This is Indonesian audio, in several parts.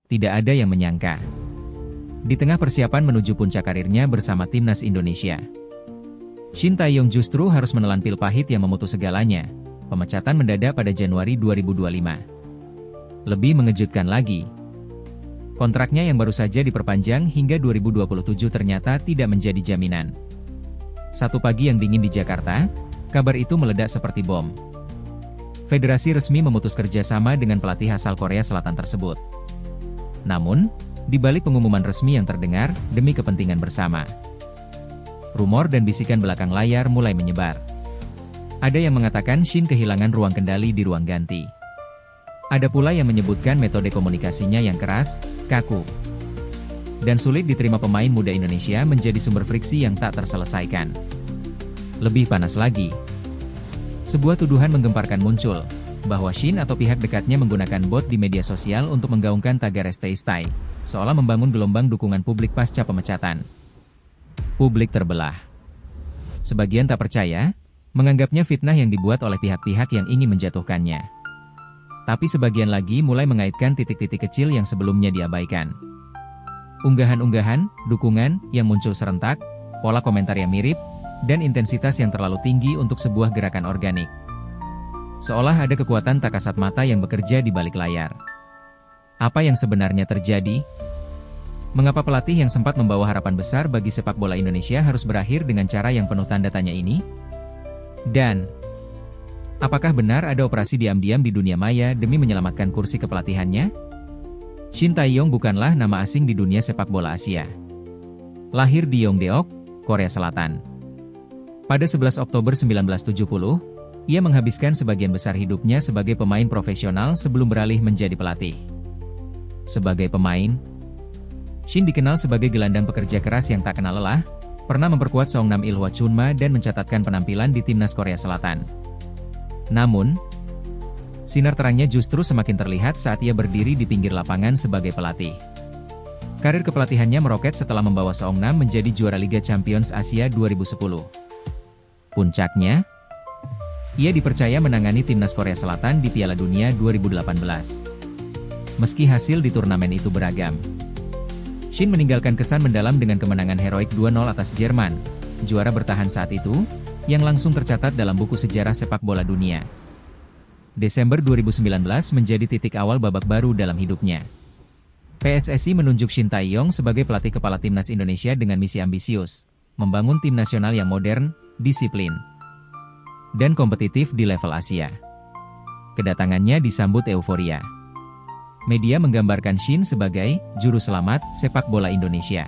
Tidak ada yang menyangka. Di tengah persiapan menuju puncak karirnya bersama timnas Indonesia, Shin Tae-yong justru harus menelan pil pahit yang memutus segalanya. Pemecatan mendadak pada Januari 2025. Lebih mengejutkan lagi, kontraknya yang baru saja diperpanjang hingga 2027 ternyata tidak menjadi jaminan. Satu pagi yang dingin di Jakarta, kabar itu meledak seperti bom. Federasi resmi memutus kerjasama dengan pelatih asal Korea Selatan tersebut. Namun, di balik pengumuman resmi yang terdengar, demi kepentingan bersama, rumor dan bisikan belakang layar mulai menyebar. Ada yang mengatakan Shin kehilangan ruang kendali di ruang ganti. Ada pula yang menyebutkan metode komunikasinya yang keras, kaku, dan sulit diterima pemain muda Indonesia menjadi sumber friksi yang tak terselesaikan. Lebih panas lagi, sebuah tuduhan menggemparkan muncul, bahwa Shin atau pihak dekatnya menggunakan bot di media sosial untuk menggaungkan tagar Stay Stay, seolah membangun gelombang dukungan publik pasca pemecatan. Publik terbelah. Sebagian tak percaya, menganggapnya fitnah yang dibuat oleh pihak-pihak yang ingin menjatuhkannya. Tapi sebagian lagi mulai mengaitkan titik-titik kecil yang sebelumnya diabaikan. Unggahan-unggahan, dukungan, yang muncul serentak, pola komentar yang mirip, dan intensitas yang terlalu tinggi untuk sebuah gerakan organik. Seolah ada kekuatan tak kasat mata yang bekerja di balik layar. Apa yang sebenarnya terjadi? Mengapa pelatih yang sempat membawa harapan besar bagi sepak bola Indonesia harus berakhir dengan cara yang penuh tanda tanya ini? Dan, apakah benar ada operasi diam-diam di dunia maya demi menyelamatkan kursi kepelatihannya? Shin Tae-yong bukanlah nama asing di dunia sepak bola Asia. Lahir di Yongdeok, Korea Selatan. Pada 11 Oktober 1970, ia menghabiskan sebagian besar hidupnya sebagai pemain profesional sebelum beralih menjadi pelatih. Sebagai pemain, Shin dikenal sebagai gelandang pekerja keras yang tak kenal lelah, pernah memperkuat Songnam Ilhwa Chunma dan mencatatkan penampilan di timnas Korea Selatan. Namun, sinar terangnya justru semakin terlihat saat ia berdiri di pinggir lapangan sebagai pelatih. Karir kepelatihannya meroket setelah membawa Songnam menjadi juara Liga Champions Asia 2010. Puncaknya, ia dipercaya menangani timnas Korea Selatan di Piala Dunia 2018. Meski hasil di turnamen itu beragam, Shin meninggalkan kesan mendalam dengan kemenangan heroik 2-0 atas Jerman, juara bertahan saat itu, yang langsung tercatat dalam buku sejarah sepak bola dunia. Desember 2019 menjadi titik awal babak baru dalam hidupnya. PSSI menunjuk Shin Tae-yong sebagai pelatih kepala timnas Indonesia dengan misi ambisius, membangun tim nasional yang modern, disiplin, dan kompetitif di level Asia. Kedatangannya disambut euforia. Media menggambarkan Shin sebagai juru selamat sepak bola Indonesia.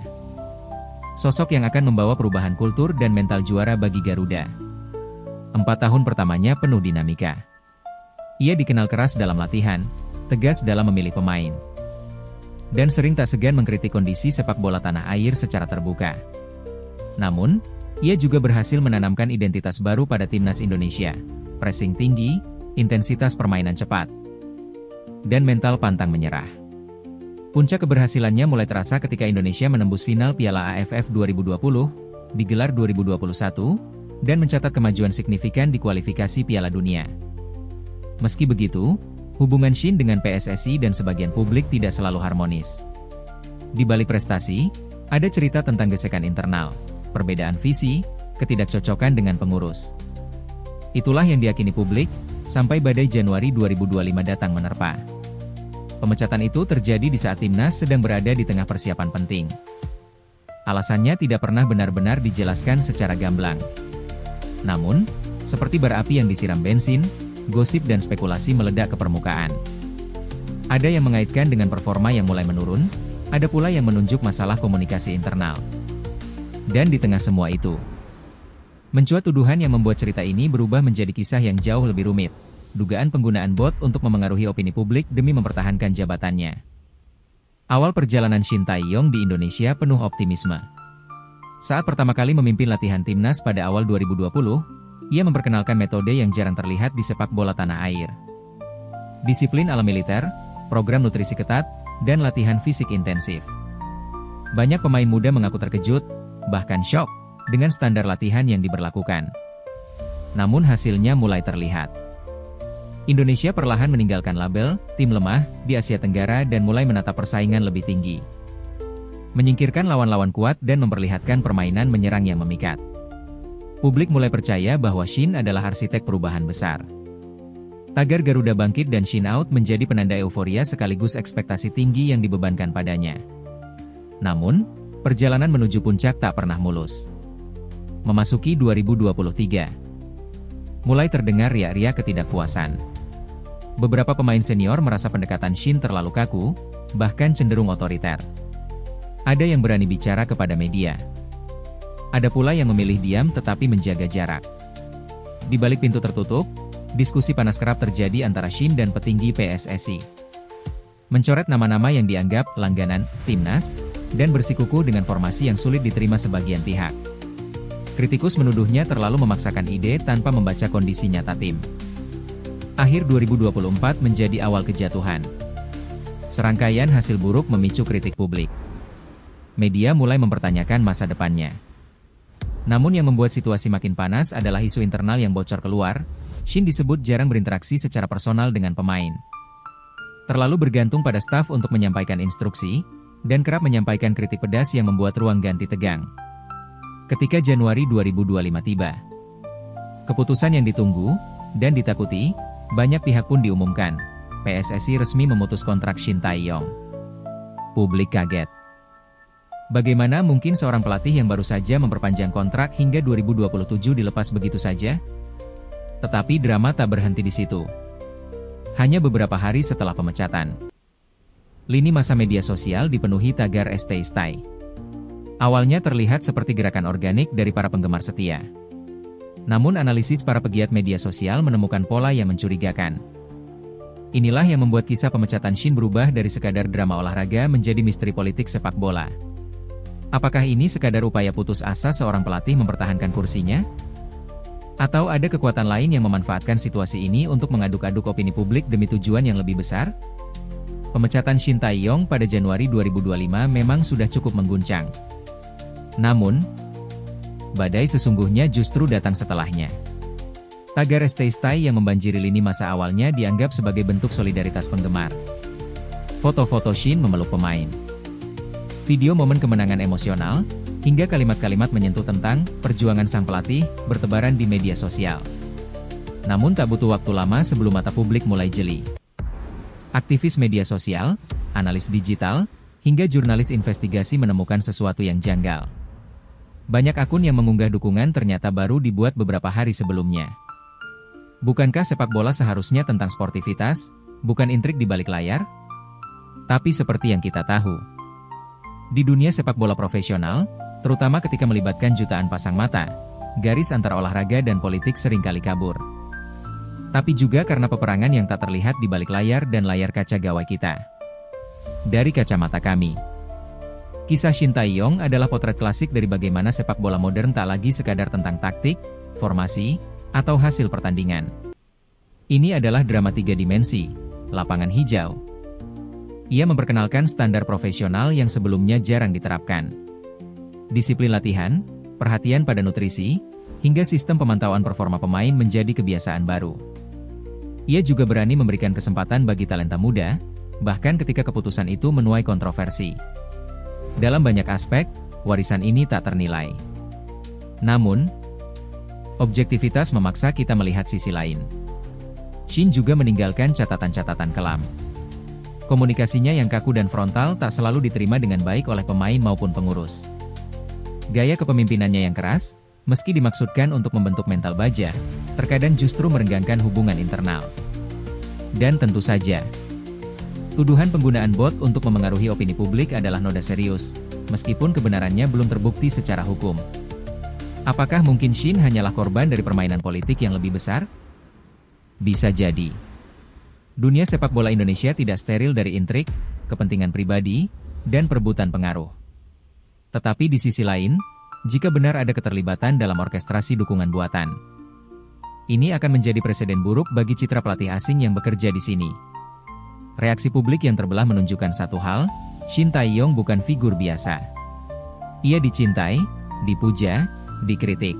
Sosok yang akan membawa perubahan kultur dan mental juara bagi Garuda. 4 tahun pertamanya penuh dinamika. Ia dikenal keras dalam latihan, tegas dalam memilih pemain, dan sering tak segan mengkritik kondisi sepak bola tanah air secara terbuka. Namun, ia juga berhasil menanamkan identitas baru pada timnas Indonesia, pressing tinggi, intensitas permainan cepat, dan mental pantang menyerah. Puncak keberhasilannya mulai terasa ketika Indonesia menembus final Piala AFF 2020, digelar 2021, dan mencatat kemajuan signifikan di kualifikasi Piala Dunia. Meski begitu, hubungan Shin dengan PSSI dan sebagian publik tidak selalu harmonis. Di balik prestasi, ada cerita tentang gesekan internal, perbedaan visi, ketidakcocokan dengan pengurus. Itulah yang diyakini publik, sampai badai Januari 2025 datang menerpa. Pemecatan itu terjadi di saat timnas sedang berada di tengah persiapan penting. Alasannya tidak pernah benar-benar dijelaskan secara gamblang. Namun, seperti bara api yang disiram bensin, gosip dan spekulasi meledak ke permukaan. Ada yang mengaitkan dengan performa yang mulai menurun, ada pula yang menunjuk masalah komunikasi internal. Dan di tengah semua itu, mencuat tuduhan yang membuat cerita ini berubah menjadi kisah yang jauh lebih rumit. Dugaan penggunaan bot untuk memengaruhi opini publik demi mempertahankan jabatannya. Awal perjalanan Shin Tae-yong di Indonesia penuh optimisme. Saat pertama kali memimpin latihan timnas pada awal 2020, ia memperkenalkan metode yang jarang terlihat di sepak bola tanah air. Disiplin ala militer, program nutrisi ketat, dan latihan fisik intensif. Banyak pemain muda mengaku terkejut, bahkan syok, dengan standar latihan yang diberlakukan. Namun hasilnya mulai terlihat. Indonesia perlahan meninggalkan label tim lemah di Asia Tenggara dan mulai menatap persaingan lebih tinggi. Menyingkirkan lawan-lawan kuat dan memperlihatkan permainan menyerang yang memikat. Publik mulai percaya bahwa Shin adalah arsitek perubahan besar. Tagar Garuda Bangkit dan Shin Out menjadi penanda euforia sekaligus ekspektasi tinggi yang dibebankan padanya. Namun, perjalanan menuju puncak tak pernah mulus. Memasuki 2023, mulai terdengar riak-riak ketidakpuasan. Beberapa pemain senior merasa pendekatan Shin terlalu kaku, bahkan cenderung otoriter. Ada yang berani bicara kepada media. Ada pula yang memilih diam tetapi menjaga jarak. Di balik pintu tertutup, diskusi panas kerap terjadi antara Shin dan petinggi PSSI. Mencoret nama-nama yang dianggap langganan timnas, dan bersikuku dengan formasi yang sulit diterima sebagian pihak. Kritikus menuduhnya terlalu memaksakan ide tanpa membaca kondisi nyata tim. Akhir 2024 menjadi awal kejatuhan. Serangkaian hasil buruk memicu kritik publik. Media mulai mempertanyakan masa depannya. Namun yang membuat situasi makin panas adalah isu internal yang bocor keluar. Shin disebut jarang berinteraksi secara personal dengan pemain. Terlalu bergantung pada staf untuk menyampaikan instruksi, dan kerap menyampaikan kritik pedas yang membuat ruang ganti tegang. Ketika Januari 2025 tiba, keputusan yang ditunggu dan ditakuti, banyak pihak pun diumumkan. PSSI resmi memutus kontrak Shin Tae-yong. Publik kaget. Bagaimana mungkin seorang pelatih yang baru saja memperpanjang kontrak hingga 2027 dilepas begitu saja? Tetapi drama tak berhenti di situ. Hanya beberapa hari setelah pemecatan, lini masa media sosial dipenuhi tagar "Stay Stay". Awalnya terlihat seperti gerakan organik dari para penggemar setia. Namun analisis para pegiat media sosial menemukan pola yang mencurigakan. Inilah yang membuat kisah pemecatan Shin berubah dari sekadar drama olahraga menjadi misteri politik sepak bola. Apakah ini sekadar upaya putus asa seorang pelatih mempertahankan kursinya? Atau ada kekuatan lain yang memanfaatkan situasi ini untuk mengaduk-aduk opini publik demi tujuan yang lebih besar? Pemecatan Shin Tae-yong pada Januari 2025 memang sudah cukup mengguncang. Namun, badai sesungguhnya justru datang setelahnya. Tagar "Stay Stay" yang membanjiri lini masa awalnya dianggap sebagai bentuk solidaritas penggemar. Foto-foto Shin memeluk pemain. Video momen kemenangan emosional, hingga kalimat-kalimat menyentuh tentang perjuangan sang pelatih bertebaran di media sosial. Namun tak butuh waktu lama sebelum mata publik mulai jeli. Aktivis media sosial, analis digital, hingga jurnalis investigasi menemukan sesuatu yang janggal. Banyak akun yang mengunggah dukungan ternyata baru dibuat beberapa hari sebelumnya. Bukankah sepak bola seharusnya tentang sportivitas, bukan intrik di balik layar? Tapi seperti yang kita tahu, di dunia sepak bola profesional, terutama ketika melibatkan jutaan pasang mata, garis antara olahraga dan politik seringkali kabur. Tapi juga karena peperangan yang tak terlihat di balik layar dan layar kaca gawai kita. Dari kacamata kami, kisah Shin Tae-yong adalah potret klasik dari bagaimana sepak bola modern tak lagi sekadar tentang taktik, formasi, atau hasil pertandingan. Ini adalah drama 3 dimensi, lapangan hijau. Ia memperkenalkan standar profesional yang sebelumnya jarang diterapkan. Disiplin latihan, perhatian pada nutrisi, hingga sistem pemantauan performa pemain menjadi kebiasaan baru. Ia juga berani memberikan kesempatan bagi talenta muda, bahkan ketika keputusan itu menuai kontroversi. Dalam banyak aspek, warisan ini tak ternilai. Namun, objektivitas memaksa kita melihat sisi lain. Shin juga meninggalkan catatan-catatan kelam. Komunikasinya yang kaku dan frontal tak selalu diterima dengan baik oleh pemain maupun pengurus. Gaya kepemimpinannya yang keras, meski dimaksudkan untuk membentuk mental baja, terkadang justru merenggangkan hubungan internal. Dan tentu saja, tuduhan penggunaan bot untuk memengaruhi opini publik adalah noda serius, meskipun kebenarannya belum terbukti secara hukum. Apakah mungkin Shin hanyalah korban dari permainan politik yang lebih besar? Bisa jadi. Dunia sepak bola Indonesia tidak steril dari intrik, kepentingan pribadi, dan perebutan pengaruh. Tetapi di sisi lain, jika benar ada keterlibatan dalam orkestrasi dukungan buatan, ini akan menjadi presiden buruk bagi citra pelatih asing yang bekerja di sini. Reaksi publik yang terbelah menunjukkan satu hal, Shin Tae-yong bukan figur biasa. Ia dicintai, dipuja, dikritik,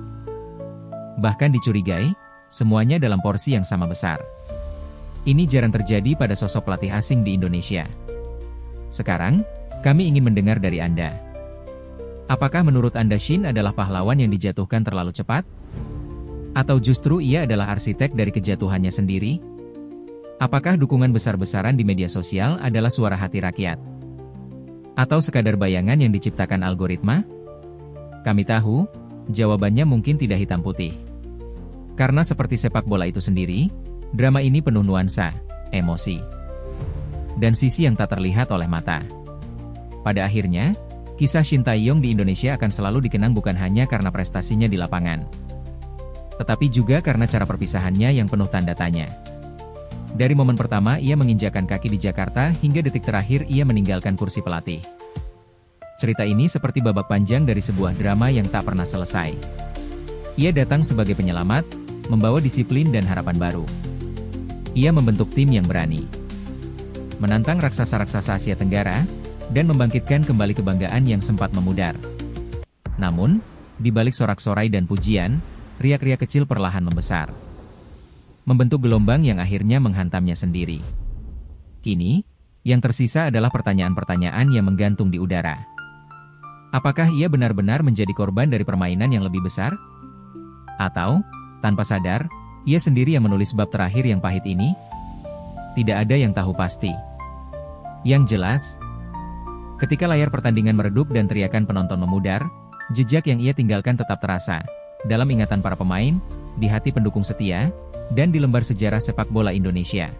bahkan dicurigai, semuanya dalam porsi yang sama besar. Ini jarang terjadi pada sosok pelatih asing di Indonesia. Sekarang, kami ingin mendengar dari Anda. Apakah menurut Anda Shin adalah pahlawan yang dijatuhkan terlalu cepat? Atau justru ia adalah arsitek dari kejatuhannya sendiri? Apakah dukungan besar-besaran di media sosial adalah suara hati rakyat? Atau sekadar bayangan yang diciptakan algoritma? Kami tahu, jawabannya mungkin tidak hitam putih. Karena seperti sepak bola itu sendiri, drama ini penuh nuansa, emosi, dan sisi yang tak terlihat oleh mata. Pada akhirnya, kisah Shin Tae-yong di Indonesia akan selalu dikenang bukan hanya karena prestasinya di lapangan, tetapi juga karena cara perpisahannya yang penuh tanda tanya. Dari momen pertama ia menginjakkan kaki di Jakarta hingga detik terakhir ia meninggalkan kursi pelatih. Cerita ini seperti babak panjang dari sebuah drama yang tak pernah selesai. Ia datang sebagai penyelamat, membawa disiplin dan harapan baru. Ia membentuk tim yang berani, menantang raksasa-raksasa Asia Tenggara, dan membangkitkan kembali kebanggaan yang sempat memudar. Namun, di balik sorak-sorai dan pujian, riak-riak kecil perlahan membesar, membentuk gelombang yang akhirnya menghantamnya sendiri. Kini, yang tersisa adalah pertanyaan-pertanyaan yang menggantung di udara. Apakah ia benar-benar menjadi korban dari permainan yang lebih besar? Atau, tanpa sadar, ia sendiri yang menulis bab terakhir yang pahit ini? Tidak ada yang tahu pasti. Yang jelas, ketika layar pertandingan meredup dan teriakan penonton memudar, jejak yang ia tinggalkan tetap terasa dalam ingatan para pemain, di hati pendukung setia, dan di lembar sejarah sepak bola Indonesia.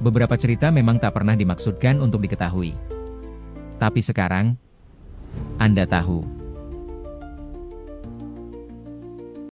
Beberapa cerita memang tak pernah dimaksudkan untuk diketahui. Tapi sekarang, Anda tahu.